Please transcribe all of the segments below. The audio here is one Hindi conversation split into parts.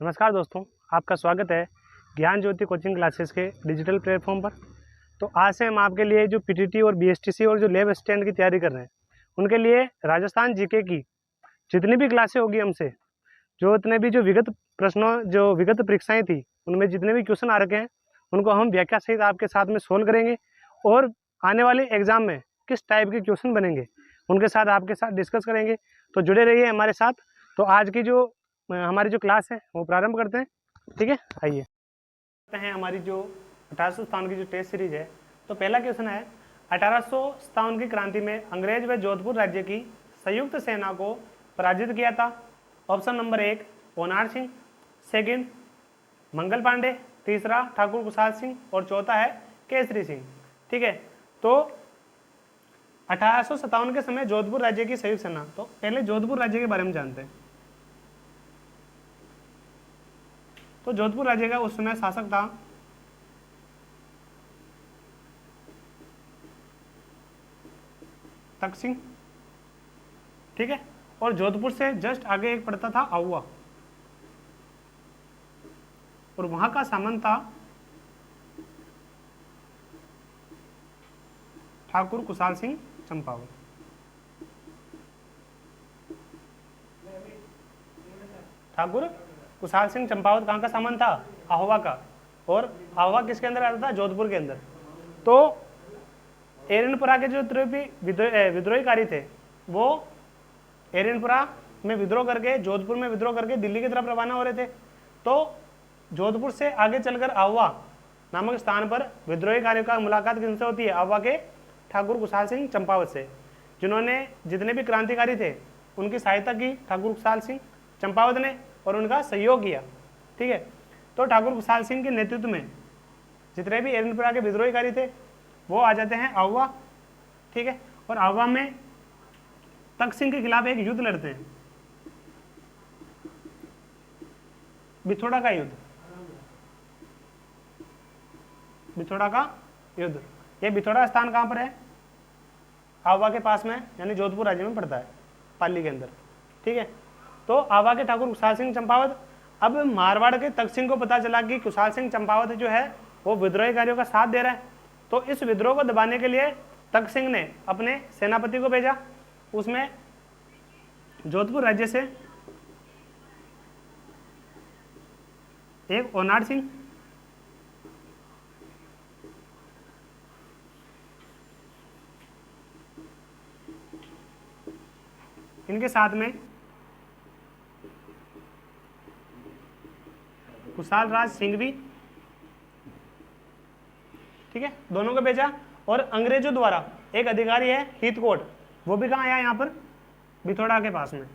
नमस्कार दोस्तों, आपका स्वागत है ज्ञान ज्योति कोचिंग क्लासेस के डिजिटल प्लेटफॉर्म पर। तो आज से हम आपके लिए जो पीटीटी और बीएसटीसी और जो लैब स्टैंड की तैयारी कर रहे हैं उनके लिए राजस्थान जीके की जितनी भी क्लासें होगी हमसे, जो इतने भी जो विगत परीक्षाएं थी उनमें जितने भी क्वेश्चन आ रखे हैं उनको हम व्याख्या सहित आपके साथ में सोल्व करेंगे और आने वाले एग्जाम में किस टाइप के क्वेश्चन बनेंगे उनके साथ आपके साथ डिस्कस करेंगे। तो जुड़े रहिए हमारे साथ। तो आज की जो हमारी जो क्लास है वो प्रारंभ करते हैं। ठीक है, आइए हैं हमारी जो 1857 की जो टेस्ट सीरीज है। तो पहला क्वेश्चन है, 1857 की क्रांति में अंग्रेज व जोधपुर राज्य की संयुक्त सेना को पराजित किया था। Option number 1 ओनार Singh, second Mangal Pandey, तीसरा ठाकुर कुशाल सिंह और चौथा है केसरी सिंह। ठीक है, तो 1857 के समय जोधपुर राज्य की संयुक्त सेना। तो पहले जोधपुर राज्य के बारे में जानते हैं। तो जोधपुर राज्य का उस समय शासक था तख्त सिंह। ठीक है, और जोधपुर से जस्ट आगे एक पड़ता था आहुआ और वहां का सामंत था ठाकुर कुशाल सिंह चंपावत। ठाकुर कुशाल सिंह चंपावत कहाँ का सामंत था? आहुआ का। और आहुआ किसके अंदर आता था? जोधपुर के अंदर। तो एरनपुरा के जो विद्रोहीकारी थे वो एरनपुरा में विद्रोह करके जोधपुर में विद्रोह करके दिल्ली की तरफ रवाना हो रहे थे। तो जोधपुर से आगे चलकर आहुआ नामक स्थान पर विद्रोहीकारियों का मुलाकात किनसे होती है? आहुआ के ठाकुर कुशाल सिंह चंपावत से, जिन्होंने जितने भी क्रांतिकारी थे उनकी सहायता की ठाकुर कुशाल सिंह चंपावत ने और उनका सहयोग किया। ठीक है, तो ठाकुर कुशाल सिंह के नेतृत्व में जितने भी एरनपुरा के विद्रोहीकारी थे वो आ जाते हैं आहुआ। ठीक है, और आहुआ में तख्त सिंह के खिलाफ एक युद्ध लड़ते हैं, बिथोड़ा का युद्ध। बिथोड़ा का युद्ध, ये बिथोड़ा स्थान कहां पर है? आहुआ के पास में, यानी जोधपुर राज्य में पड़ता है, पाली के अंदर। ठीक है, तो आहुआ के ठाकुर कुशाल सिंह चंपावत। अब मारवाड़ के तख्त सिंह को पता चला कि कुशाल सिंह चंपावत जो है वो विद्रोहीकारियों का साथ दे रहा है। तो इस विद्रोह को दबाने के लिए तख्त सिंह ने अपने सेनापति को भेजा। उसमें जोधपुर राज्य से एक ओनार सिंह, इनके साथ में कुशाल राज सिंह भी। ठीक है, दोनों को भेजा। और अंग्रेजों द्वारा एक अधिकारी है हीथकोट, वो भी कहाँ आया? यहाँ पर बिथोड़ा के पास में।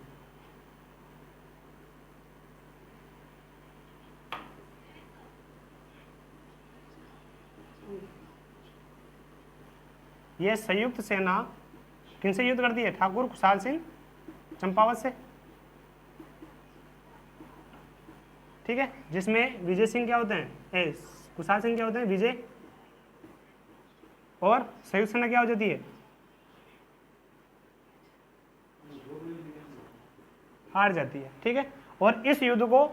यह संयुक्त सेना किनसे युद्ध करती है? ठाकुर कुशाल सिंह चंपावत से। ठीक है, जिसमें विजय सिंह क्या होते हैं? कुशाल सिंह क्या होते हैं? विजय। और संयुक्त सेना क्या हो जाती है? हार जाती है। ठीक है, और इस युद्ध को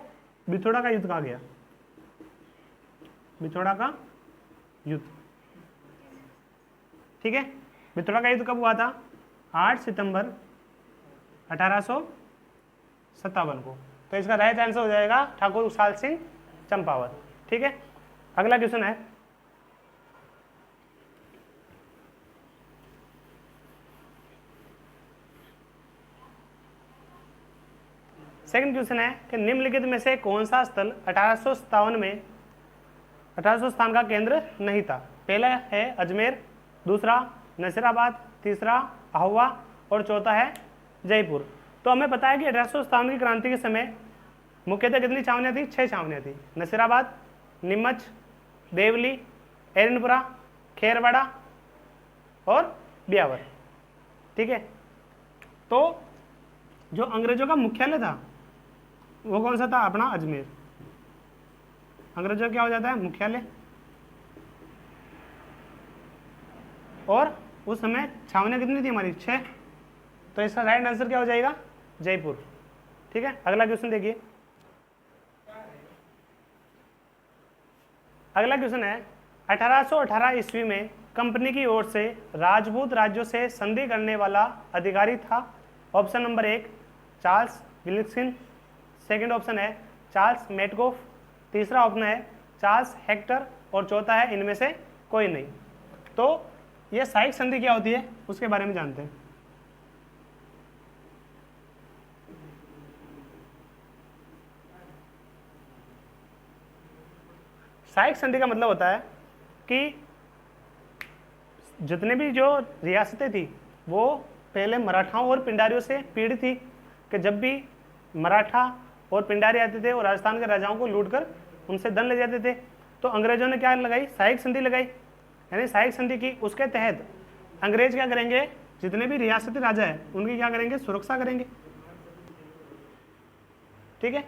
बिथोड़ा का युद्ध कहा गया। बिथोड़ा का युद्ध। ठीक है, बिथोड़ा का युद्ध कब हुआ था? 8 सितंबर 1857 को। तो इसका राइट आंसर हो जाएगा ठाकुर कुशाल सिंह चंपावत। ठीक है, अगला क्वेश्चन है, सेकंड क्वेश्चन है कि निम्नलिखित में से कौन सा स्थल 1857 का केंद्र नहीं था? पहला है अजमेर, दूसरा नसीराबाद, तीसरा आहुआ और चौथा है जयपुर। तो हमें पता है कि 1857 की क्रांति के समय मुख्यतः कितनी छावनियाँ थी? 6 छावनियाँ थी। नसीराबाद, नीमच, देवली, एरनपुरा, खेरवाड़ा और ब्यावर। ठीक है, तो जो अंग्रेजों का मुख्यालय था वो कौन सा था? अपना अजमेर। अंग्रेजों क्या हो जाता है? मुख्यालय। और उस समय छावनियाँ कितनी थी हमारी? 6। तो इसका राइट आंसर क्या हो जाएगा? जयपुर। ठीक है, अगला क्वेश्चन देखिए, अगला क्वेश्चन है 1818 ईस्वी में कंपनी की ओर से राजपूत राज्यों से संधि करने वाला अधिकारी था। Option number 1 Charles Wilkinson, second option है चार्ल्स मेटगोफ, तीसरा ऑप्शन है चार्ल्स हेक्टर और चौथा है इनमें से कोई नहीं। तो ये साइक संधि क्या होती है उसके बारे में जानते हैं। साइक संधि का मतलब होता है कि जितने भी जो रियासतें थी वो पहले मराठाओं और पिंडारियों से पीड़ित थी, कि जब भी मराठा और पिंडारी आते थे और राजस्थान के राजाओं को लूटकर उनसे धन ले जाते थे, तो अंग्रेजों ने क्या लगाई, साइक संधि लगाई। यानी साइक संधि की, उसके तहत अंग्रेज क्या करेंगे, जितने भी रियासती राजा है उनकी क्या करेंगे, सुरक्षा करेंगे, ठीक है।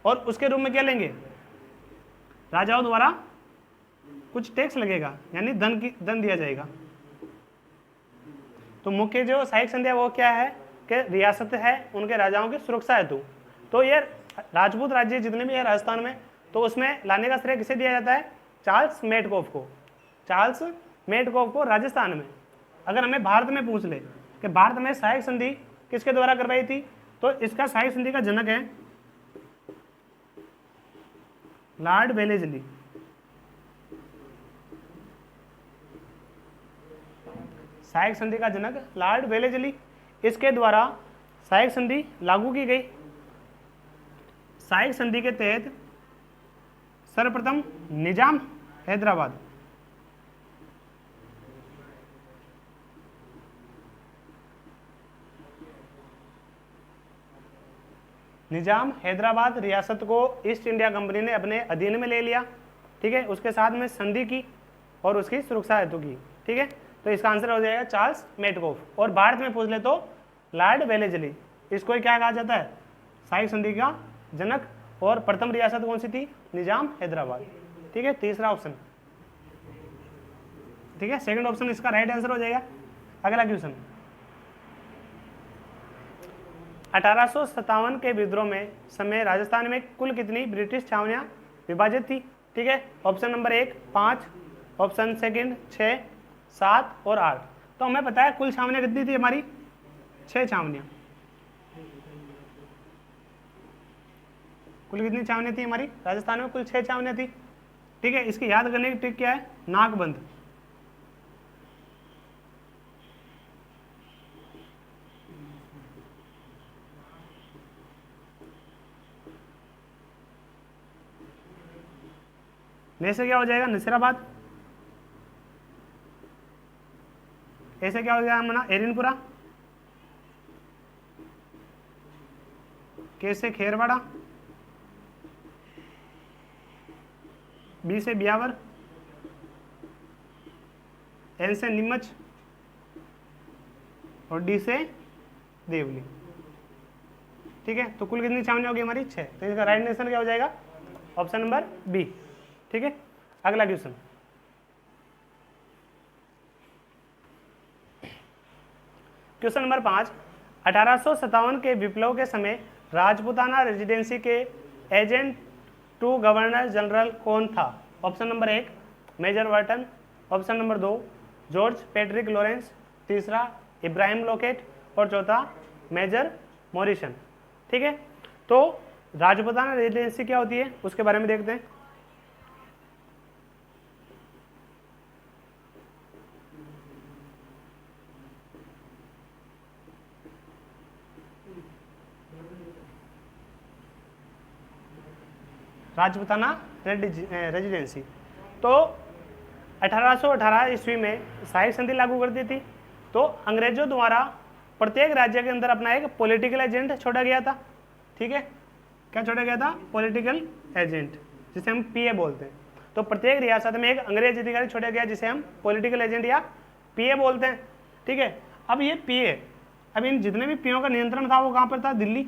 और उसके रूप में क्या लेंगे, राजाओं द्वारा कुछ टैक्स लगेगा, यानी धन दिया जाएगा। तो मुख्य जो साइक संधि है वो क्या है कि रियासत है उनके राजाओं की सुरक्षा हेतु। तो ये राजपूत राज्य जितने भी है राजस्थान में, तो उसमें लाने का श्रेय किसे दिया जाता है, चार्ल्स मेटगोफ को। चार्ल्स मेटगोफ को राजस्थान में। अगर हमें भारत में पूछ ले कि भारत में साइक संधि किसके द्वारा करवाई थी, तो इसका साइक संधि का जनक है लॉर्ड वेलेस्ली। साइक संधि का जनक लॉर्ड वेलेस्ली, इसके द्वारा साइक संधि लागू की गई। साइक संधि के तहत सर्वप्रथम निजाम हैदराबाद, निजाम हैदराबाद रियासत को ईस्ट इंडिया कंपनी ने अपने अधीन में ले लिया, ठीक है। उसके साथ में संधि की और उसकी सुरक्षा हेतु की, ठीक है। तो इसका आंसर हो जाएगा चार्ल्स मेटगोफ। और भारत में पूछ ले तो लॉर्ड वेलेस्ली, इसको क्या कहा जाता है, साइक संधि का जनक। और प्रथम रियासत कौन सी थी, निजाम हैदराबाद, ठीक है। तीसरा ऑप्शन, ठीक है, सेकंड ऑप्शन इसका राइट आंसर हो जाएगा। अगला क्वेश्चन, 1857 के विद्रोह में समय राजस्थान में कुल कितनी ब्रिटिश छावनियां विभाजित थी, ठीक है। ऑप्शन नंबर 1 5, ऑप्शन सेकंड 6, 7 और 8। तो हमें पता है कुल छावनियां कितनी थी हमारी, 6 छावनियां। कुल कितनी छावनियां थी हमारी राजस्थान में, कुल 6 छावनियां थी, ठीक है। इसकी याद करने की ट्रिक क्या है, नाकबंद। ऐसे क्या हो जाएगा, नसीराबाद। ऐसे क्या हो जाएगा हमारा, एरिनपुरा। के से खेरवाड़ा, बी से ब्यावर, एन से नीमच और डी से देवली, ठीक है। तो कुल कितनी छावनी होगी हमारी, 6। तो इसका राइट आंसर क्या हो जाएगा, ऑप्शन नंबर बी, ठीक है। अगला क्वेश्चन, क्वेश्चन नंबर 5, 1857 के विप्लव के समय राजपूताना रेजिडेंसी के एजेंट टू गवर्नर जनरल कौन था। Option number 1 major Burton, option number 2 George Patrick Lawrence, तीसरा इब्राहिम लॉकेट और चौथा मेजर मॉरिसन, ठीक है। तो राजपूताना रेजिडेंसी क्या होती है उसके बारे में देखते हैं। राजपूताना रेजिडेंसी, तो 1818 ईस्वी में साइक संधि लागू कर दी थी। तो अंग्रेजों द्वारा प्रत्येक राज्य के अंदर अपना एक पॉलिटिकल एजेंट छोड़ा गया था, ठीक है। क्या छोड़ा गया था, पॉलिटिकल एजेंट, जिसे हम पीए बोलते हैं। तो प्रत्येक रियासत में एक अंग्रेज अधिकारी छोड़ा गया जिसे हम पॉलिटिकल एजेंट या पीए बोलते हैं, ठीक है। अब ये पीए, अब इन जितने भी पीओ का नियंत्रण था वो कहाँ पर था, दिल्ली।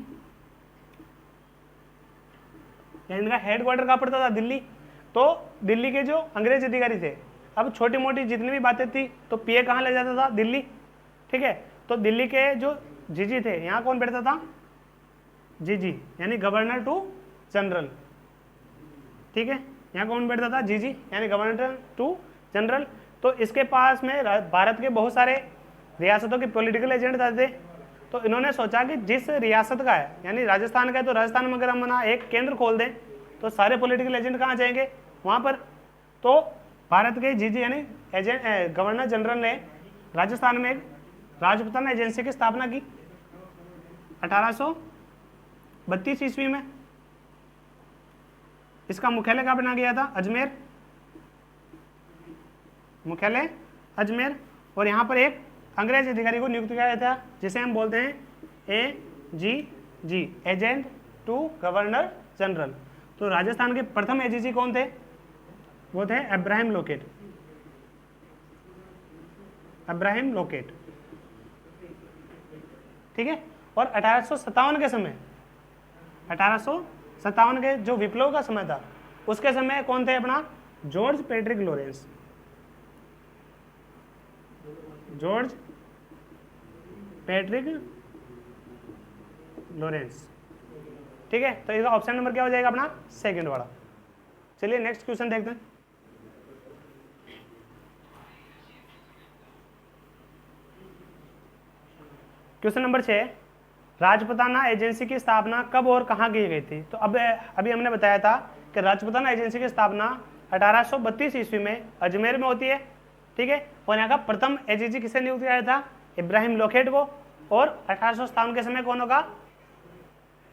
इनका हेडक्वार्टर कहाँ पड़ता था, दिल्ली। तो दिल्ली के जो अंग्रेज अधिकारी थे, अब छोटी मोटी जितनी भी बातें थी तो पीए कहाँ ले जाता था, दिल्ली, ठीक है। तो दिल्ली के जो जीजी थे, यहाँ कौन बैठता था, जीजी, यानी गवर्नर टू जनरल, ठीक है। यहाँ कौन बैठता था, जीजी यानी गवर्नर टू जनरल। तो इसके पास में भारत के बहुत सारे रियासतों के पॉलिटिकल एजेंट थे। तो इन्होंने सोचा कि जिस रियासत का है, यानी राजस्थान का है, तो राजस्थान में अगर हम ना एक केंद्र खोल दें तो सारे पॉलिटिकल एजेंट कहाँ जाएंगे, वहाँ पर। तो भारत के जीजी यानी एजेंट गवर्नर जनरल ने राजस्थान में एक राजपुताना एजेंसी की स्थापना की 1832 ईस्वी में। इसका मुख्यालय कहाँ बना गया था, अजमेर, मुख्यालय अजमेर। और यहाँ पर एक अंग्रेज अधिकारी को नियुक्त किया गया था जिसे हम बोलते हैं AGG, agent to governor general. तो राजस्थान के प्रथम AGG कौन थे, वो थे अब्राहम लोकेट, अब्राहम लोकेट, ठीक है। और 1857 के समय, 1857 के जो विप्लव का समय था उसके समय कौन थे अपना, George Patrick Lawrence, George Patrick Lawrence, ठीक है। तो इसका ऑप्शन नंबर क्या हो जाएगा अपना, सेकंड वाला। चलिए नेक्स्ट क्वेश्चन देखते हैं। क्वेश्चन नंबर 6, राजपुताना एजेंसी की स्थापना कब और कहाँ की गई थी। तो अब अभी हमने बताया था कि राजपुताना एजेंसी की स्थापना 1832 ईस्वी में अजमेर में होती है, ठीक है। और यहाँ का प्रथम AGG किसे नियुक्त किया गया था, इब्राहिम लोकेट को। और 1857 के समय कौन होगा,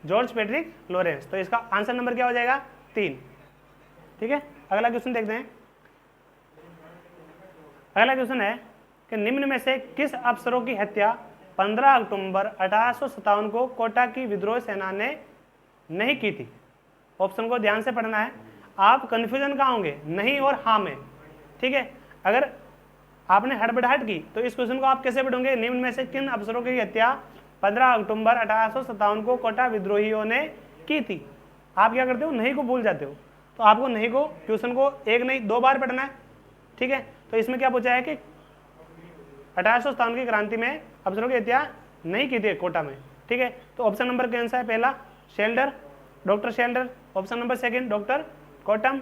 जॉर्ज पैट्रिक लॉरेंस। तो इसका आंसर नंबर क्या हो जाएगा, 3, ठीक है। अगला क्वेश्चन देखते हैं। अगला क्वेश्चन है कि निम्न में से किस अफसरों की हत्या 15 अक्टूबर 1857 को कोटा की विद्रोह सेना ने नहीं की थी। ऑप्शन को ध्यान से पढ़ना है, आप कंफ्यूजन कहाँ होंगे, नहीं और हाँ में, ठीक है। अगर आपने हड़बड़ाहट की तो इस क्वेश्चन को आप कैसे पढ़ोगे, निम्न में से किन अफसरों की हत्या 15 अक्टूबर 1857 को कोटा विद्रोहियों ने की थी। आप क्या करते हो, नहीं को भूल जाते हो। तो आपको नहीं को क्वेश्चन को एक नहीं 2 बार पढ़ना है, ठीक है। तो इसमें क्या पूछा है कि 1857 की क्रांति में अफसरों की हत्या नहीं की थी कोटा में, ठीक है। तो ऑप्शन नंबर कौन सा है, पहला Shelder, doctor Shelder. Option number second doctor Cotham,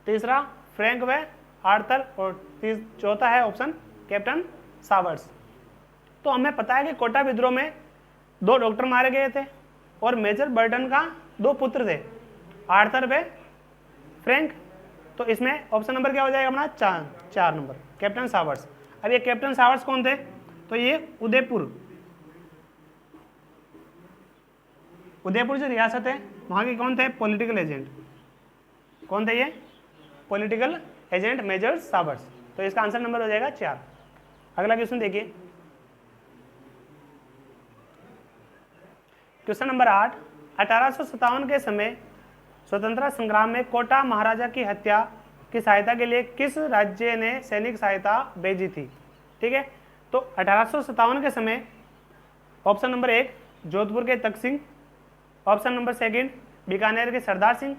तीसरा फ्रैंक व आर्थर, और चौथा है ऑप्शन कैप्टन सावर्स। तो हमें पता है कि कोटा विद्रोह में 2 डॉक्टर मारे गए थे और मेजर बर्टन का 2 पुत्र थे, आर्थर व फ्रैंक। तो इसमें ऑप्शन नंबर क्या हो जाएगा अपना, 4 नंबर कैप्टन सावर्स। अब ये कैप्टन सावर्स कौन थे, तो ये उदयपुर जो रियासत है वहाँ के कौन थे, पॉलिटिकल एजेंट। कौन थे ये, पॉलिटिकल एजेंट मेजर सावर्स। तो इसका आंसर नंबर हो जाएगा 4। अगला क्वेश्चन देखिए, क्वेश्चन नंबर 8, 1857 के समय स्वतंत्रता संग्राम में कोटा महाराजा की हत्या की सहायता के लिए किस राज्य ने सैनिक सहायता भेजी थी, ठीक है। तो 1857 के समय ऑप्शन नंबर 1 जोधपुर के Takht Singh, option number second Bikaner के सरदार सिंह,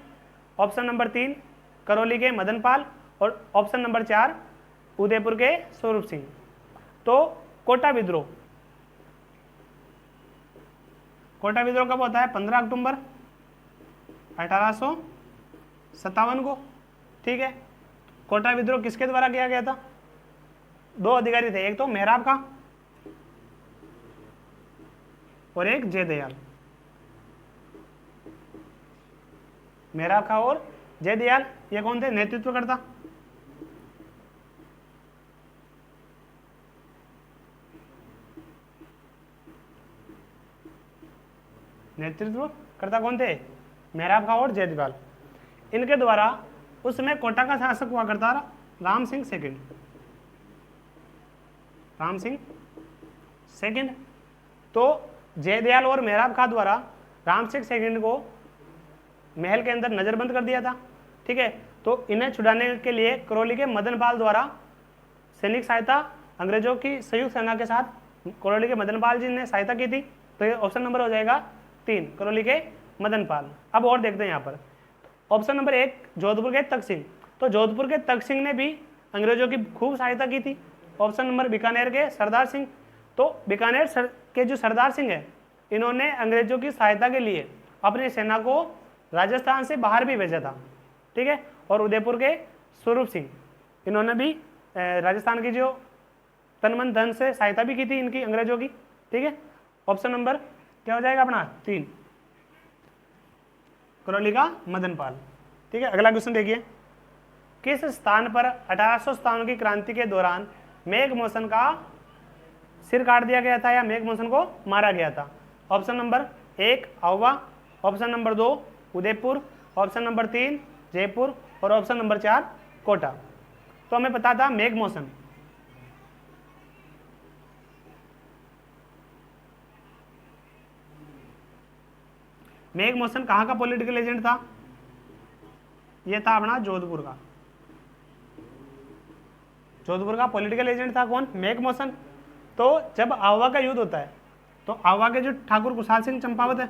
ऑप्शन नंबर 3 करौली के मदन पाल, और ऑप्शन नंबर 4 उदयपुर के स्वरूप सिंह। तो कोटा विद्रोह कब होता है, 15 अक्टूबर 1857 को, ठीक है। कोटा विद्रोह किसके द्वारा किया गया था, 2 अधिकारी थे, एक तो मेहराब खां और एक जयदयाल। मेहराब खां और जयदयाल ये कौन थे, नेतृत्व करता। नेतृत्व करता कौन थे, मेहराब खां और जयदयाल। इनके द्वारा उस समय कोटा का शासक हुआ करता राम सिंह सेकंड। तो जयदयाल और मेहराब खां द्वारा राम सिंह सेकंड को महल के अंदर नजरबंद कर दिया था, ठीक है। तो इन्हें छुड़ाने के लिए करौली के मदन पाल द्वारा सैनिक सहायता अंग्रेजों की संयुक्त सेना के साथ करौली के मदन पाल जी ने सहायता की थी। तो ये ऑप्शन नंबर हो जाएगा 3 करौली के मदन पाल। अब और देखते हैं यहाँ पर ऑप्शन नंबर 1 जोधपुर के तख्त सिंह। तो जोधपुर के तख्त सिंह ने भी अंग्रेजों की खूब सहायता की थी। ऑप्शन नंबर बीकानेर के सरदार सिंह। तो बीकानेर के जो सरदार सिंह है इन्होंने अंग्रेजों की सहायता के लिए अपनी सेना को राजस्थान से बाहर भी भेजा था, ठीक है। और उदयपुर के स्वरूप सिंह, इन्होंने भी राजस्थान की जो तन मन धन से सहायता भी की थी इनकी अंग्रेजों की। ठीक है, ऑप्शन नंबर क्या हो जाएगा अपना 3, करौली का मदन पाल। ठीक है, अगला क्वेश्चन देखिए, किस स्थान पर 1857 की क्रांति के दौरान मेघमोहन का सिर काट दिया गया था या मेघमोहन को मारा गया था? Option number 1 Auwa, option number 2 Udaipur, option number 3 Jaipur और ऑप्शन नंबर 4 कोटा। तो हमें पता था मेघमोहन, मेघमोहन कहाँ का पॉलिटिकल एजेंट था? यह था अपना जोधपुर का, जोधपुर का पॉलिटिकल एजेंट था कौन? मेघमोहन। तो जब आहुआ का युद्ध होता है तो आहुआ के जो ठाकुर कुशाल सिंह चंपावत है,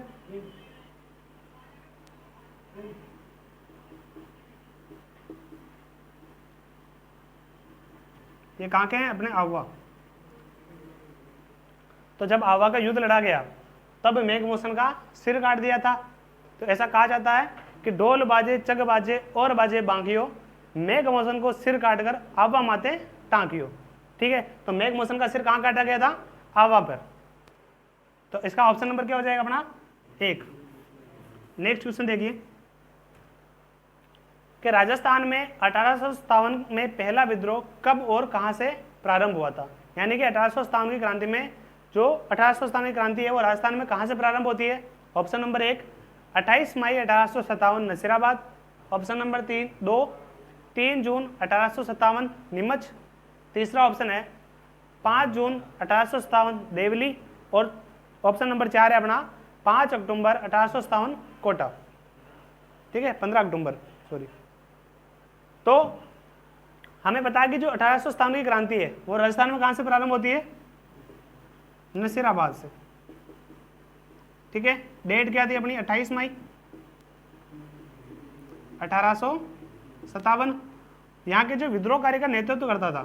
ये कहाँ के हैं? अपने आहुआ। तो जब आहुआ का युद्ध लड़ा गया तब मेघमोहन का सिर काट दिया था। तो ऐसा कहा जाता है कि ढोल बाजे चग बाजे और बाजे बांकियो, मेघमोहन को सिर काटकर आवा माते टांकियो। ठीक है, तो मेघमोहन का सिर कहाँ काटा गया था? आवा पर। तो इसका ऑप्शन नंबर क्या हो जाएगा अपना 1। नेक्स्ट क्वेश्चन देखिए कि राजस्थान में 1857 में पहला विद्रोह कब और कहां से प्रारंभ हुआ था? यानी कि 1857 की क्रांति में जो 1857 की क्रांति है वो राजस्थान में कहां से प्रारंभ होती है? ऑप्शन नंबर 1 28 मई 1857 नसीराबाद, ऑप्शन नंबर 3 जून 1857 नीमच, तीसरा ऑप्शन है 5 जून 1857 देवली और ऑप्शन नंबर 4 है अपना 5 अक्टूबर 1857 कोटा। ठीक है, 15 अक्टूबर सॉरी। तो हमें पता है कि जो 1857 की क्रांति है वो राजस्थान में कहां से प्रारंभ होती है? नसीराबाद से। ठीक है, डेट क्या थी अपनी 28 मई 1857। यहाँ के जो विद्रोहकारी का नेतृत्व करता था,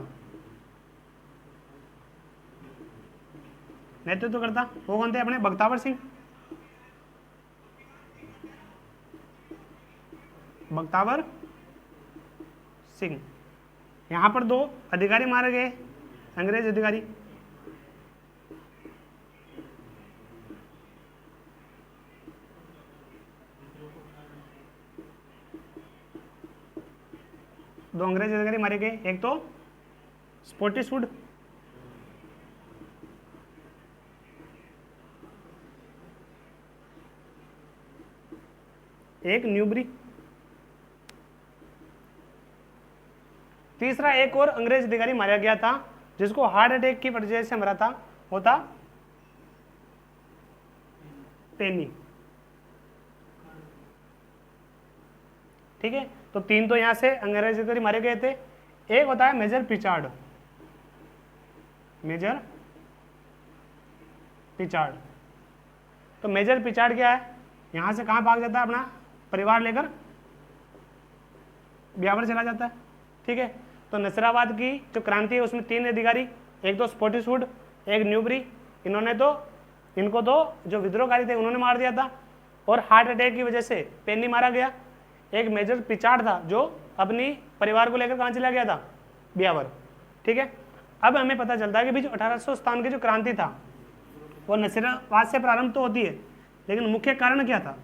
वो कौन थे? अपने बख्तावर सिंह। बख्तावर सिंह। यहां पर 2 अधिकारी मारे गए, अंग्रेज अधिकारी। दो अंग्रेज अधिकारी मारे गए, एक तो स्पॉटिसवुड, एक न्यूबरी। तीसरा एक और अंग्रेज अधिकारी मारा गया था जिसको हार्ट अटैक की वजह से मरा था, वो था पेनी। ठीक है, तो 3 तो यहां से अंग्रेज अधिकारी मारे गए थे। एक होता है मेजर पिचार्ड, मेजर पिचार्ड। तो मेजर पिचार्ड क्या है? यहां से कहां भाग जाता है? अपना परिवार लेकर ब्यावर चला जाता है। ठीक है, तो नसीराबाद की जो क्रांति है उसमें 3 अधिकारी, एक तो स्पॉटिसवुड, एक न्यूबरी, इनको तो जो विद्रोहकारी थे उन्होंने मार दिया था और हार्ट अटैक की वजह से पेनी मारा गया। एक मेजर पिचार्ड था जो अपनी परिवार को लेकर कहां चला गया था? ब्यावर। ठीक है, अब हमें पता चलता है कि जो 1857 की जो क्रांति था वो नसीराबाद से प्रारंभ तो होती है, लेकिन मुख्य कारण क्या था?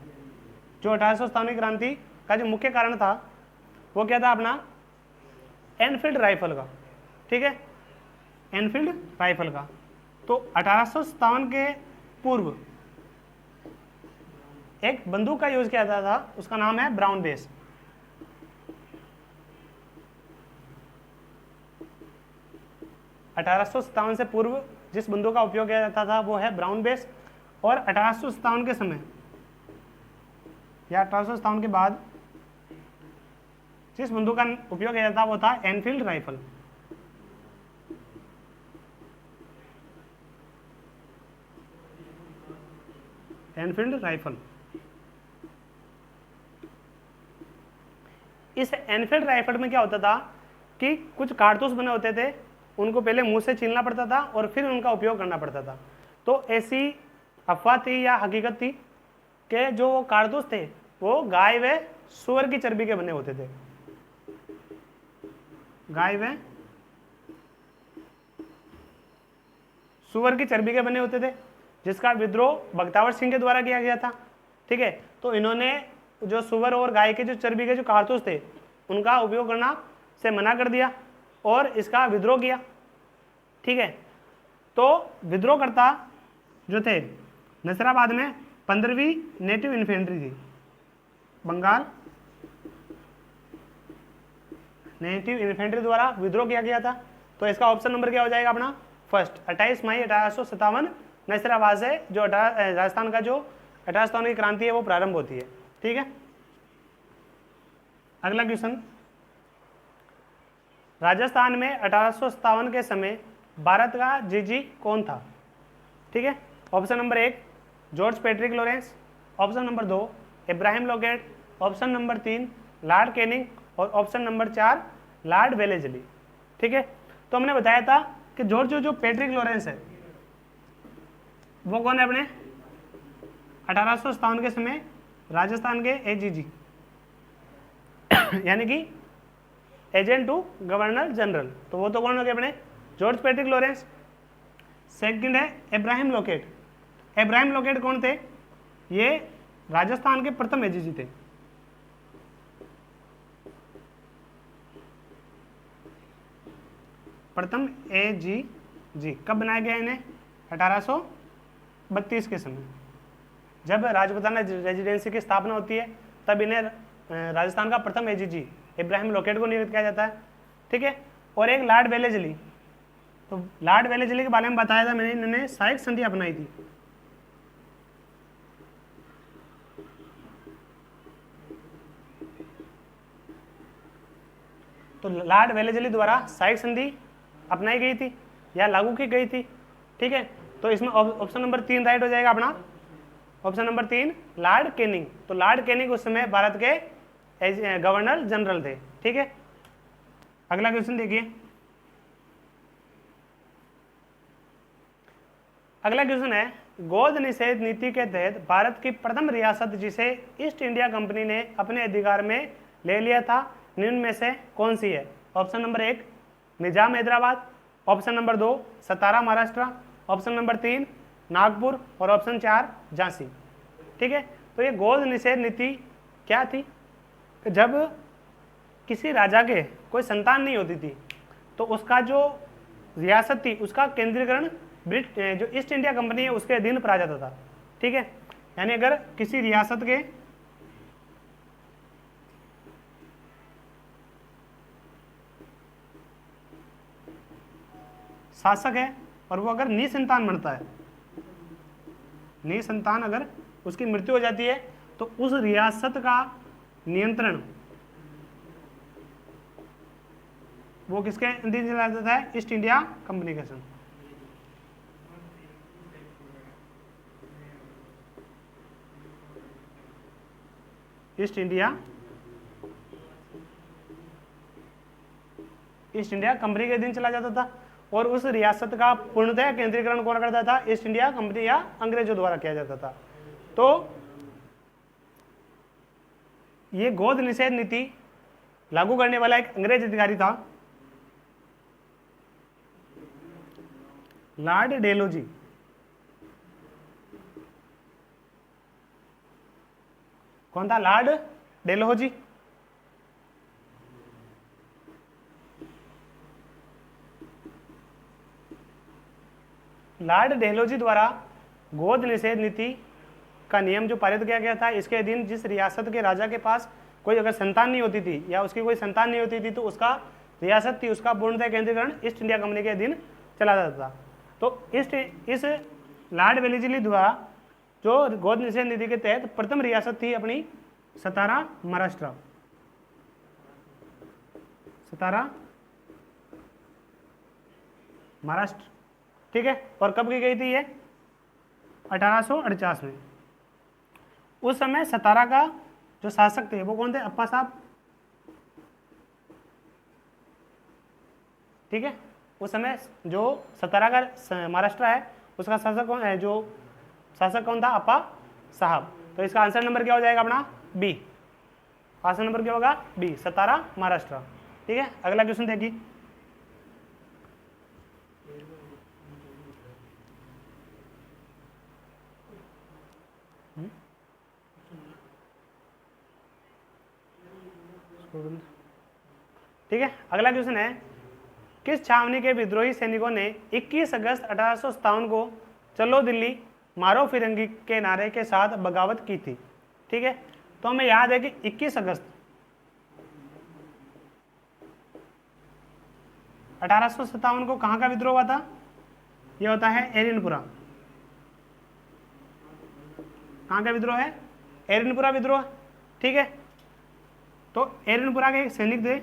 जो 1857 की क्रांति का जो मुख्य कारण था वो क्या था? अपना एनफील्ड राइफल का। ठीक है, एनफील्ड राइफल का। तो 1857 के पूर्व एक बंदूक का यूज किया जाता था, उसका नाम है ब्राउन बेस। (1857 से पूर्व जिस बंदूक का उपयोग किया जाता था वो है ब्राउन बेस, और 1857 के समय या 1857 के बाद जिस बंदूक का उपयोग किया जाता वो था एनफील्ड राइफल। Enfield rifle. इस एनफील्ड राइफल में क्या होता था कि कुछ कारतूस बने होते थे, उनको पहले मुंह से छीलना पड़ता था और फिर उनका उपयोग करना पड़ता था। तो ऐसी अफवाह थी या हकीकत थी कि जो कारतूस थे वो गाय व सूअर की चर्बी के बने होते थे। गाय व सुअर की चर्बी के बने होते थे, जिसका विद्रोह बख्तावर सिंह के द्वारा किया गया था। ठीक है, तो इन्होंने जो सुअर और गाय के जो चर्बी के जो कारतूस थे उनका उपयोग करना से मना कर दिया और इसका विद्रोह किया। ठीक है, तो विद्रोहकर्ता जो थे नसीराबाद में 15वीं नेटिव इन्फेंट्री थी, बंगाल नेटिव इन्फेंट्री द्वारा विद्रोह किया गया था। तो इसका ऑप्शन नंबर क्या हो जाएगा अपना फर्स्ट, 28 मई 1857 नसीराबाद से जो राजस्थान का जो 1857 की क्रांति है वो प्रारंभ होती है। ठीक है, अगला क्वेश्चन, राजस्थान में 1857 के समय भारत का जीजी कौन था? ठीक है, option number 1 George Patrick Lawrence, option number 2 Ibrahim locate, option number 3 Lord Canning और ऑप्शन नंबर 4 लॉर्ड वेलेस्ली। ठीक है, तो हमने बताया था कि जॉर्ज जो पैट्रिक लॉरेंस है वो कौन है अपने 1857 के समय राजस्थान के एजीजी यानी कि एजेंट टू गवर्नर जनरल, तो वो तो कौन हो गए अपने जॉर्ज पैट्रिक लॉरेंस। सेकंड है इब्राहिम लोकेट। इब्राहिम लोकेट कौन थे? ये राजस्थान के प्रथम एजीजी थे। प्रथम एजीजी कब बनाया गया इन्हें? 1832 के समय, जब राजपुताना रेजिडेंसी की स्थापना होती है तब इन्हें राजस्थान का प्रथम एजीजी इब्राहिम लोकेट को नियुक्त किया जाता है। ठीक है, और एक लॉर्ड वेलेस्ली, तो लॉर्ड वेलेस्ली के बारे में बताया था मैंने, इन्होंने सहायक संधि अपनाई थी। तो लॉर्ड वेलेस्ली द्वारा सहायक संधि अपनाई गई थी या लागू की गई थी। ठीक है, तो इसमें ऑप्शन नंबर 3 राइट हो जाएगा अपना, ऑप्शन नंबर 3 लॉर्ड कैनिंग। तो लॉर्ड कैनिंग उस समय भारत के गवर्नर जनरल थे। ठीक है, अगला क्वेश्चन देखिए, अगला क्वेश्चन है गोद निषेध नीति के तहत भारत की प्रथम रियासत जिसे ईस्ट इंडिया कंपनी ने अपने अधिकार में ले लिया था निम्न में से कौन सी है? ऑप्शन नंबर 1 निजाम हैदराबाद, ऑप्शन नंबर 2 सतारा महाराष्ट्र, ऑप्शन नंबर 3 नागपुर और ऑप्शन 4 झांसी। ठीक है, तो ये गोद निषेध नीति क्या थी? जब किसी राजा के कोई संतान नहीं होती थी तो उसका जो रियासत थी उसका केंद्रीकरण जो ईस्ट इंडिया कंपनी है उसके अधीन पड़ा जाता था। ठीक है, यानी अगर किसी रियासत के शासक है और वो अगर निसंतान बनता है, निसंतान अगर उसकी मृत्यु हो जाती है तो उस रियासत का नियंत्रण वो किसके अधीन चला जाता है? ईस्ट इंडिया कंपनी के संग। ईस्ट इंडिया कंपनी के अधीन चला जाता था और उस रियासत का पूर्णतः केंद्रीकरण कौन करता था? ईस्ट इंडिया कंपनी या अंग्रेजों द्वारा किया जाता था। तो ये गोद निषेध नीति लागू करने वाला एक अंग्रेज अधिकारी था लॉर्ड डेलहौजी। कौन था? लॉर्ड डेलहौजी। लॉर्ड डेलहौजी द्वारा गोद निषेध नीति का नियम जो पारित किया गया था, इसके अधीन जिस रियासत के राजा के पास कोई अगर संतान नहीं होती थी या उसकी कोई संतान नहीं होती थी तो उसका रियासत थी उसका पूर्णतः केंद्रीकरण ईस्ट इंडिया कंपनी के अधीन चला जाता था। तो इस लॉर्ड वेलेस्ली द्वारा जो गोद निषेध नीति के तहत प्रथम रियासत थी अपनी सतारा महाराष्ट्र। सतारा महाराष्ट्र। ठीक है, और कब की गई थी ये? 1849 में। उस समय सतारा का जो शासक थे वो कौन थे? अप्पा साहब। ठीक है, उस समय जो सतारा का महाराष्ट्र है उसका शासक कौन है? जो शासक कौन था? अप्पा साहब। तो इसका आंसर नंबर क्या हो जाएगा अपना? बी। आंसर नंबर क्या होगा? बी, सतारा महाराष्ट्र। ठीक है, अगला क्वेश्चन देखिए। ठीक है, अगला क्वेश्चन है, किस छावनी के विद्रोही सैनिकों ने 21 अगस्त 1857 को चलो दिल्ली मारो फिरंगी के नारे के साथ बगावत की थी? ठीक है, तो हमें याद है कि 21 अगस्त 1857 को कहां का विद्रोह हुआ था? यह होता है एरिनपुरा। कहां का विद्रोह है? एरिनपुरा विद्रोह। ठीक है, तो एरिनपुरा के एक सैनिक थे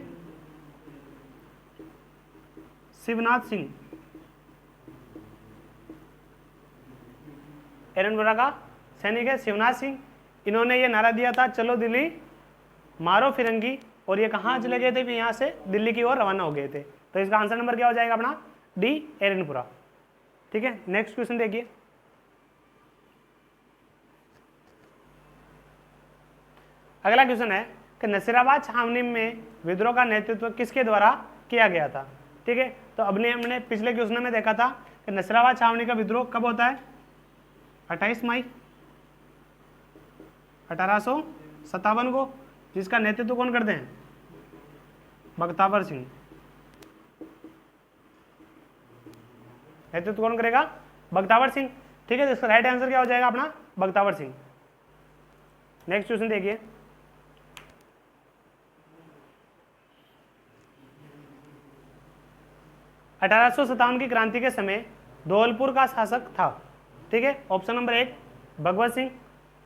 शिवनाथ सिंह। एरिनपुरा का सैनिक है शिवनाथ सिंह। इन्होंने ये नारा दिया था, चलो दिल्ली मारो फिरंगी, और ये कहाँ चले गए थे? फिर यहाँ से दिल्ली की ओर रवाना हो गए थे। तो इसका आंसर नंबर क्या हो जाएगा अपना? डी, एरिनपुरा। ठीक है, नेक्स्ट क्वेश्चन देखिए। अगला क्वेश्चन है कि नसीराबाद छावनी में विद्रोह का नेतृत्व किसके द्वारा किया गया था? ठीक है, तो हमने पिछले क्वेश्चन में देखा था कि नसीराबाद छावनी का विद्रोह कब होता है? 28 मई 1857 को, जिसका नेतृत्व कौन करते हैं? बख्तावर सिंह। नेतृत्व कौन करेगा? बख्तावर सिंह। ठीक है, तो इसका राइट आंसर क्या हो जाएगा अपना? बख्तावर सिंह। नेक्स्ट क्वेश्चन देखिए। अठारह की क्रांति के समय धौलपुर का शासक था। ठीक है, option number 1 Bhagwat Singh,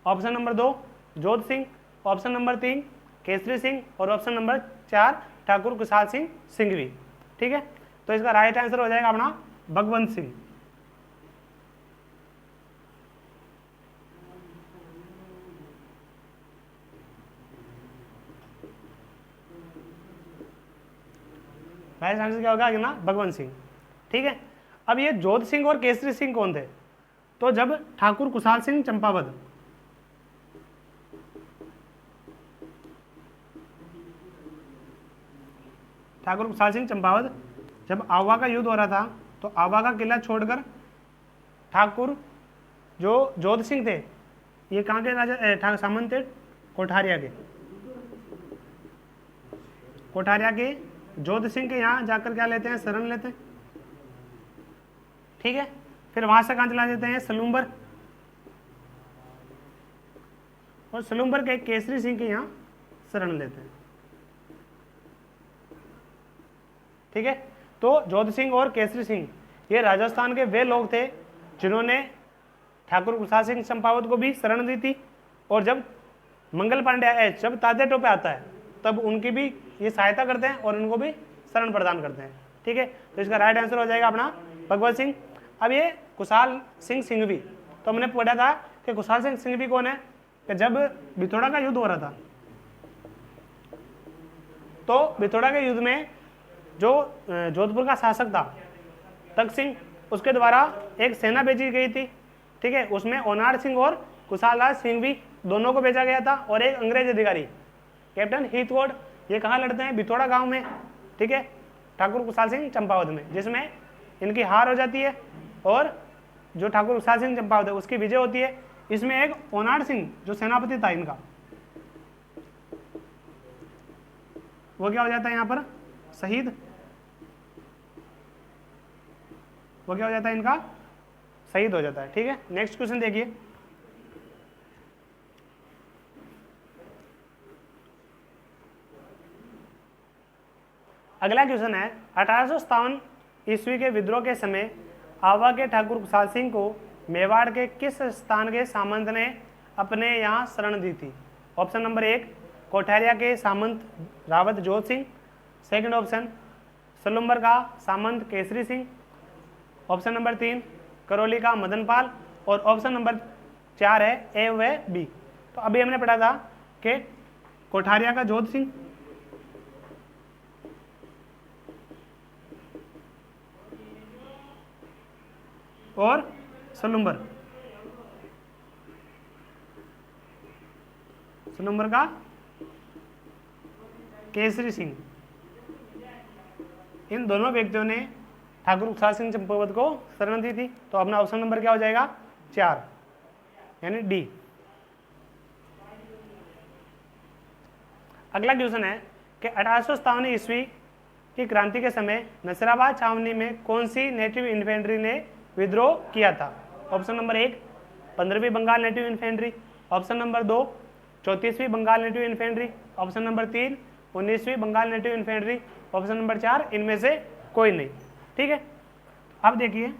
option number 2 जोध सिंह, ऑप्शन नंबर 3 केसरी सिंह, और ऑप्शन नंबर 4 ठाकुर कुशाल सिंह सिंघवी। ठीक है, तो इसका राइट आंसर हो जाएगा अपना भगवंत सिंह। राइट आंसर क्या होगा ना? भगवंत सिंह। ठीक है, अब ये जोध सिंह और केसरी सिंह कौन थे? तो जब ठाकुर कुशाल सिंह चंपावत जब आवा का युद्ध हो रहा था, तो आवा का किला छोड़कर ठाकुर जो जोध सिंह थे, ये कहाँ के राजा सामंत थे? कोठारिया के जोध सिंह के यहाँ जाकर क्या लेते हैं? शरण लेते हैं। ठीक है, फिर वहां से कहाँ चला जाते हैं? सलूम्बर, और सलूम्बर के केसरी सिंह के यहाँ शरण लेते हैं। ठीक है, तो जोध सिंह और केसरी सिंह ये राजस्थान के वे लोग थे जिन्होंने ठाकुर कुशाल सिंह चंपावत को भी शरण दी थी, और जब मंगल पांडे जब तात्या टोपे आता है तब उनकी भी ये सहायता करते हैं और उनको भी शरण प्रदान करते हैं। ठीक है, तो इसका राइट आंसर हो जाएगा अपना भगवत सिंह। अब ये कुशाल सिंह सिंघवी, तो हमने पढ़ा था कि कुशाल सिंह सिंघवी कौन है? कि जब बिथोड़ा का युद्ध हो रहा था, तो बिथोड़ा के युद्ध में जो जोधपुर का शासक था तख्त सिंह, उसके द्वारा एक सेना भेजी गई थी। ठीक है, उसमें ओनार सिंह और कुशाल राज सिंघवी दोनों को भेजा गया था, और एक अंग्रेज अधिकारी कैप्टन हीथवुड, ये कहाँ लड़ते हैं? बिथोड़ा गांव में। ठीक है, ठाकुर कुशाल सिंह चंपावत में, जिसमें इनकी हार हो जाती है और जो ठाकुर कुशाल सिंह चंपावत है उसकी विजय होती है। इसमें एक ओनार सिंह जो सेनापति था इनका, वो क्या हो जाता है यहाँ पर? शहीद। वो क्या हो जाता है? इनका शहीद हो जाता है। ठीक है, नेक्स्ट क्वेश्चन देखिए। अगला क्वेश्चन है, 1857 ईस्वी के विद्रोह के समय आवा के ठाकुर कुशाल सिंह को मेवाड़ के किस स्थान के सामंत ने अपने यहाँ शरण दी थी? ऑप्शन नंबर 1 कोठारिया के सामंत रावत जोध सिंह, सेकंड ऑप्शन सलुम्बर का सामंत केसरी सिंह, ऑप्शन नंबर 3 करौली का मदन पाल, और ऑप्शन नंबर 4 है ए व बी। तो अभी हमने पढ़ा था कि कोठारिया का जोध सिंह, और सलुम्बर का केसरी सिंह। इन दोनों व्यक्तियों ने ठाकुर खुशहाल सिंह चंपावत को शरण दी थी। तो अपना ऑप्शन नंबर क्या हो जाएगा 4 यानी डी। अगला क्वेश्चन है कि 1857 ईस्वी की क्रांति के समय नसीराबाद छावनी में कौन सी नेटिव इन्फेंट्री ने विद्रोह किया था? ऑप्शन नंबर 1 15वीं Bengal native infantry, option number 2 34वीं Bengal native infantry, option number 3 19वीं Bengal native infantry, option number 4 इनमें से कोई नहीं। ठीक है, अब देखिए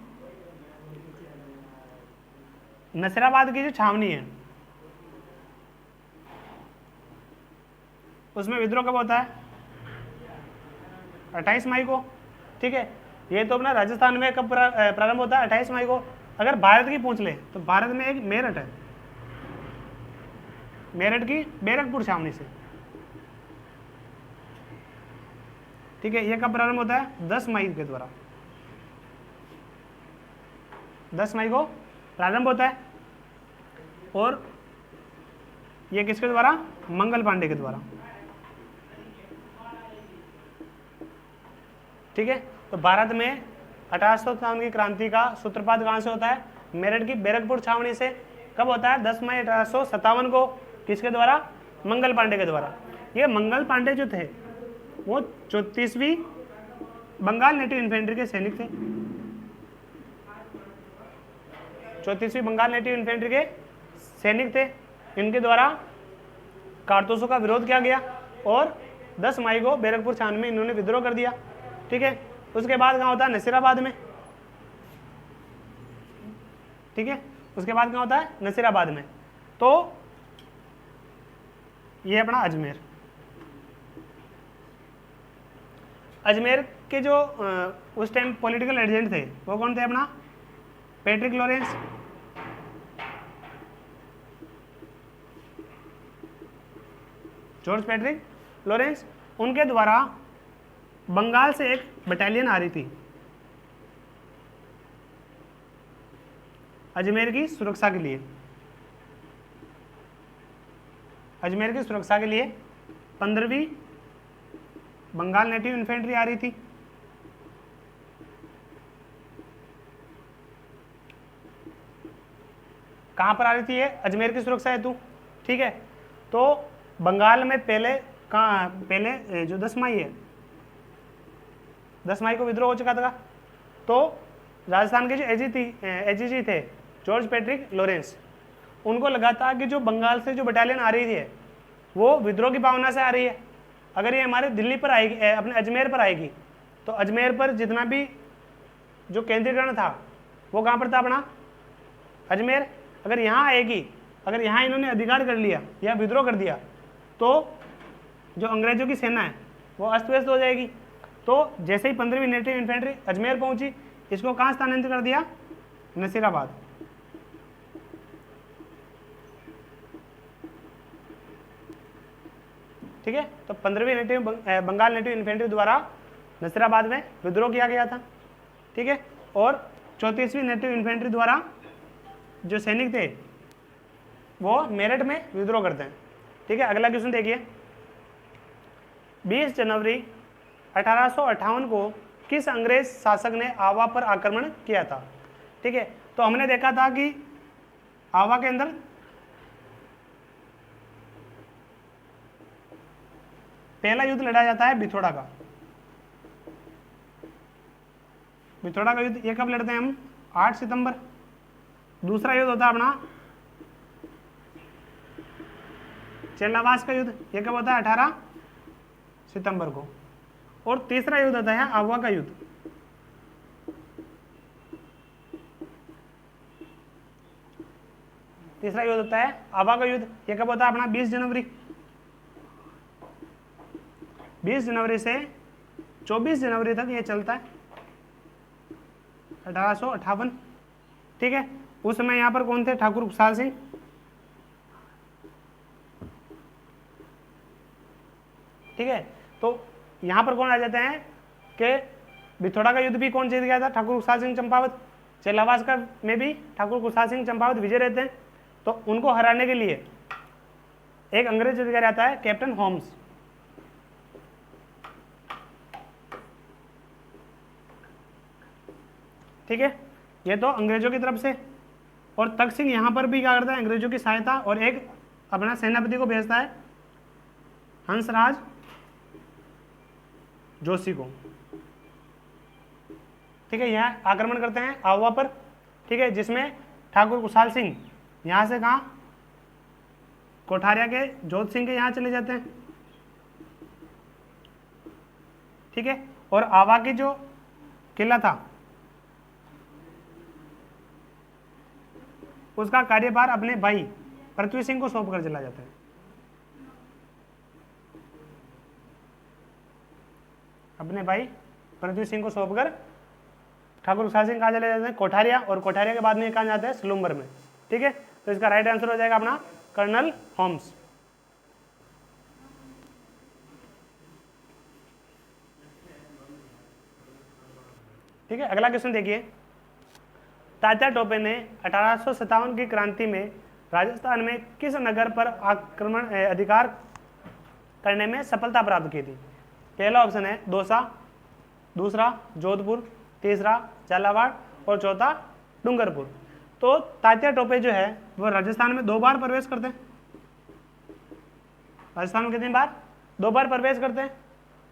नसीराबाद की जो छावनी है उसमें विद्रोह कब होता है? 28 मई को। ठीक है, ये तो अपना राजस्थान में कब प्रारंभ होता है? 28 मई को। अगर भारत की पूछ ले तो भारत में एक मेरठ है, मेरठ की बैरकपुर छावनी से। ठीक है, ये कब प्रारंभ होता है? 10 मई के द्वारा, 10 मई को प्रारंभ होता है। और ये किसके द्वारा? मंगल पांडे के द्वारा। ठीक है, तो भारत में 1857 की क्रांति का सूत्रपात कहां से होता है? मेरठ की बैरकपुर छावनी से। कब होता है? 10 मई 1857 को। किसके द्वारा? मंगल पांडे के द्वारा। ये मंगल पांडे जो थे वो 34वीं बंगाल नेटिव इन्फेंट्री के सैनिक थे। 34वीं बंगाल नेटिव इन्फेंट्री के सैनिक थे। इनके द्वारा कारतूसों का विरोध किया गया और 10 मई को बैरकपुर छावनी में इन्होंने विद्रोह कर दिया। ठीक है, उसके बाद कहाँ होता है? नसीराबाद में। ठीक है, उसके बाद कहाँ होता है? नसीराबाद में। तो ये अपना अजमेर, अजमेर के जो उस टाइम पॉलिटिकल एजेंट थे वो कौन थे? अपना Patrick Lawrence. George Patrick Lawrence. उनके द्वारा बंगाल से एक बटालियन आ रही थी अजमेर की सुरक्षा के लिए। अजमेर की सुरक्षा के लिए 15वीं बंगाल नेटिव इन्फेंट्री आ रही थी। कहां पर आ रही थी ये? अजमेर की सुरक्षा हेतु। ठीक है, तो बंगाल में पहले जो 10 मई है, 10 मई को विद्रोह हो चुका था। तो राजस्थान के जो एजीजी थे जॉर्ज पैट्रिक लॉरेंस, उनको लगा था कि जो बंगाल से जो बटालियन आ रही है वो विद्रोह की भावना से आ रही है। अगर ये हमारे दिल्ली पर आएगी, अपने अजमेर पर आएगी, तो अजमेर पर जितना भी जो केंद्रीकरण था वो कहाँ पर था? अपना अजमेर। अगर यहाँ आएगी, अगर यहाँ इन्होंने अधिकार कर लिया या विद्रोह कर दिया तो जो अंग्रेजों की सेना है वो अस्त व्यस्त हो जाएगी। तो जैसे ही 15वीं नेटिव इन्फेंट्री अजमेर पहुंची, इसको कहाँ स्थानांतरित कर दिया? नसीराबाद। ठीक है, तो 15वीं नेटिव बंगाल नेटिव इन्फेंट्री द्वारा नसीराबाद में विद्रोह किया गया था। ठीक है, और 34वीं नेटिव इन्फेंट्री द्वारा जो सैनिक थे वो मेरठ में विद्रोह करते हैं। ठीक है, अगला क्वेश्चन देखिए। 20 जनवरी 1858 को किस अंग्रेज शासक ने आवा पर आक्रमण किया था? ठीक है, तो हमने देखा था कि आवा के अंदर पहला युद्ध लड़ा जाता है बिथोड़ा का। बिथोड़ा का युद्ध ये कब लड़ते हैं हम? 8 सितंबर। दूसरा युद्ध होता है अपना चेलावास का युद्ध, ये कब होता है? 18 सितंबर को। और तीसरा युद्ध होता है आवा का युद्ध। तीसरा युद्ध होता है आवा का युद्ध, ये कब होता है? अपना 20 जनवरी। 20 जनवरी से 24 जनवरी तक ये चलता है, 1858। ठीक है, उस समय यहाँ पर कौन थे? ठाकुर खुशहाल सिंह। ठीक है, तो यहाँ पर कौन आ जाते हैं कि बिथोड़ा का युद्ध भी कौन जीत गया था? ठाकुर खुशहाल सिंह चंपावत। चेलावास का में भी ठाकुर खुशहाल सिंह चंपावत विजय रहते हैं। तो उनको हराने के लिए एक अंग्रेज अधिकारी आता है कैप्टन होम्स। ठीक है, ये तो अंग्रेजों की तरफ से। और तख्त सिंह यहाँ पर भी क्या करता है, अंग्रेजों की सहायता और एक अपना सेनापति को भेजता है, हंसराज जोशी को। ठीक है, यह आक्रमण करते हैं आहुआ पर। ठीक है, जिसमें ठाकुर कुशाल सिंह यहाँ से कहाँ, कोठारिया के जोत सिंह के यहाँ चले जाते हैं। ठीक है, और आवा की जो किला था उसका कार्यभार अपने भाई पृथ्वी सिंह को सौंप कर चला जाता है। अपने भाई पृथ्वी सिंह को सौंपकर ठाकुर कुशाल सिंह कहाँ चले जाते हैं, कोठारिया, और कोठारिया के बाद में कहाँ जाते हैं, सलूम्बर में। ठीक है, तो इसका राइट आंसर हो जाएगा अपना कर्नल होम्स। ठीक है, अगला क्वेश्चन देखिए, तात्या टोपे ने 1857 की क्रांति में राजस्थान में किस नगर पर आक्रमण अधिकार करने में सफलता प्राप्त की थी? पहला ऑप्शन है दौसा, दूसरा जोधपुर, तीसरा झालावाड़ और चौथा डूंगरपुर। तो तात्या टोपे जो है वो राजस्थान में 2 बार प्रवेश करते हैं। राजस्थान में कितनी बार? 2 बार प्रवेश करते हैं।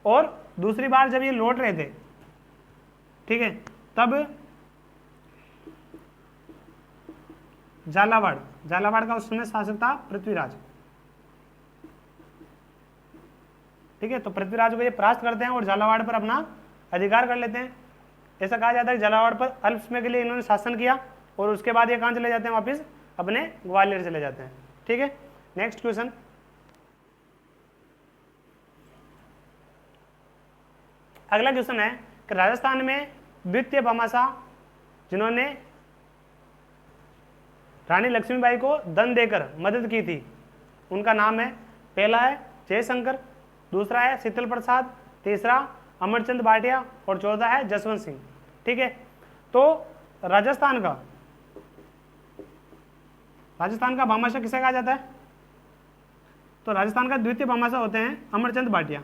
और दूसरी बार जब ये लौट रहे थे, ठीक है, तब झालावाड़ का उस समय शासक था पृथ्वीराज। ठीक है, तो पृथ्वीराज को ये परास्त करते हैं और झालावाड़ पर अपना अधिकार कर लेते हैं। ऐसा कहा जाता है कि झालावाड़ पर अल्प समय के लिए इन्होंने शासन किया और उसके बाद ये कहाँ चले जाते हैं, वापस अपने ग्वालियर चले जाते हैं। ठीक है, नेक्स्ट क्वेश्चन, अगला क्वेश्चन है कि राजस्थान में द्वितीय भामाशाह जिन्होंने रानी लक्ष्मीबाई को धन देकर मदद की थी, उनका नाम है, पहला है जयशंकर, दूसरा है शीतल प्रसाद, तीसरा अमरचंद भाटिया और चौथा है जसवंत सिंह। ठीक है, तो राजस्थान का भामाशाह किसे कहा जाता है? तो राजस्थान का द्वितीय भामाशाह होते हैं अमरचंद भाटिया।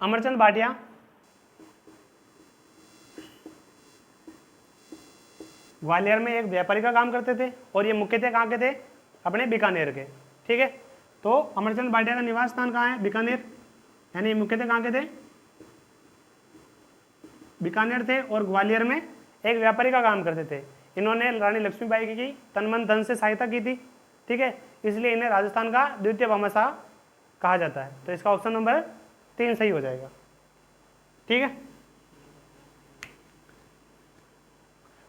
अमरचंद भाटिया ग्वालियर में एक व्यापारी का काम करते थे और ये मुख्यतः कहाँ के थे? अपने बीकानेर के। ठीक है, तो अमरचंद भाटिया का निवास स्थान कहाँ है? बीकानेर, यानी मुख्यतः कहाँ के थे? बीकानेर थे और ग्वालियर में एक व्यापारी का काम करते थे। इन्होंने रानी लक्ष्मीबाई की तन मन धन से सहायता की थी। ठीक है, इसलिए इन्हें राजस्थान का द्वितीय भामाशाह कहा जाता है। तो इसका ऑप्शन नंबर 3 सही हो जाएगा। ठीक है,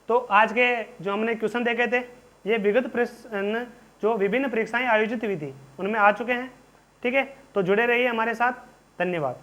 तो आज के जो हमने क्वेश्चन देखे थे ये विगत प्रश्न जो विभिन्न परीक्षाएं आयोजित हुई थी उनमें आ चुके हैं। ठीक है, तो जुड़े रहिए हमारे साथ। धन्यवाद।